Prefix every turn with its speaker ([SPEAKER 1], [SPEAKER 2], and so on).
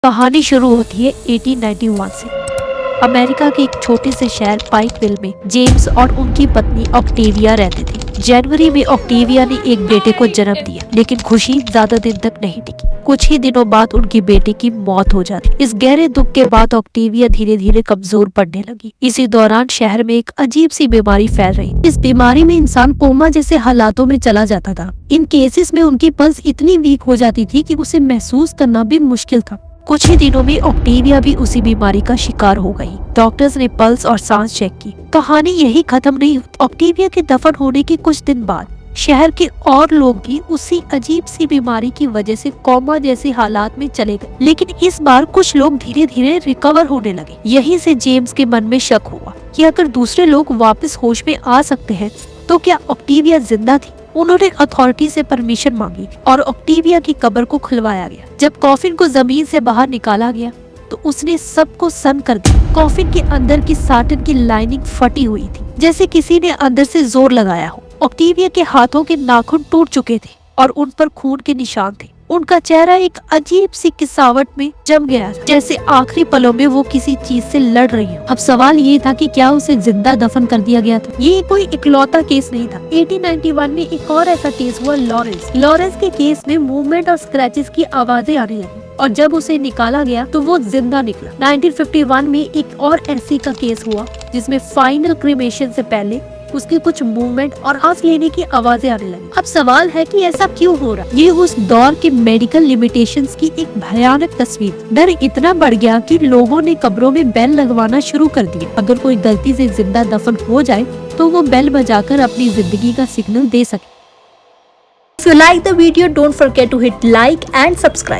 [SPEAKER 1] कहानी शुरू होती है 1891 से। अमेरिका के एक छोटे से शहर पाइकविल में जेम्स और उनकी पत्नी ऑक्टेविया रहते थे। जनवरी में ऑक्टेविया ने एक बेटे को जन्म दिया, लेकिन खुशी ज्यादा दिन तक नहीं टिकी। कुछ ही दिनों बाद उनकी बेटे की मौत हो जाती। इस गहरे दुख के बाद ऑक्टेविया धीरे धीरे कमजोर पड़ने लगी। इसी दौरान शहर में एक अजीब सी बीमारी फैल रही। इस बीमारी में इंसान कोमा जैसे हालातों में चला जाता था। इन केसेस में उनकी पल्स इतनी वीक हो जाती थी कि उसे महसूस करना भी मुश्किल था। कुछ ही दिनों में ऑक्टेविया भी उसी बीमारी का शिकार हो गई। डॉक्टर्स ने पल्स और सांस चेक की। कहानी यही खत्म नहीं हुई। ऑक्टेविया के दफन होने के कुछ दिन बाद शहर के और लोग भी उसी अजीब सी बीमारी की वजह से कोमा जैसे हालात में चले गए, लेकिन इस बार कुछ लोग धीरे धीरे रिकवर होने लगे। यहीं से जेम्स के मन में शक हुआ कि अगर दूसरे लोग वापस होश में आ सकते हैं तो क्या ऑक्टेविया जिंदा थी। उन्होंने अथॉरिटी से परमिशन मांगी और ऑक्टेविया की कब्र को खुलवाया गया। जब कॉफिन को जमीन से बाहर निकाला गया तो उसने सबको सन कर दिया। कॉफिन के अंदर की साटन की लाइनिंग फटी हुई थी, जैसे किसी ने अंदर से जोर लगाया हो। ऑक्टेविया के हाथों के नाखून टूट चुके थे और उन पर खून के निशान थे। उनका चेहरा एक अजीब सी किसावट में जम गया, जैसे आखिरी पलों में वो किसी चीज से लड़ रही हो। अब सवाल ये था कि क्या उसे जिंदा दफन कर दिया गया था। ये कोई इकलौता केस नहीं था। 1891 में एक और ऐसा केस हुआ, लॉरेंस के केस में मूवमेंट और स्क्रैचेस की आवाजें आने लगी और जब उसे निकाला गया तो वो जिंदा निकला। 1951 में एक और ऐसी का केस हुआ जिसमें फाइनल क्रीमेशन से पहले उसकी कुछ मूवमेंट और सांस लेने की आवाजें आने लगी। अब सवाल है कि ऐसा क्यों हो रहा। ये उस दौर के मेडिकल लिमिटेशंस की एक भयानक तस्वीर। डर इतना बढ़ गया कि लोगों ने कब्रों में बेल लगवाना शुरू कर दिया। अगर कोई गलती से जिंदा दफन हो जाए तो वो बेल बजाकर अपनी जिंदगी का सिग्नल दे सके।
[SPEAKER 2] If you like the video, don't forget to hit like and subscribe.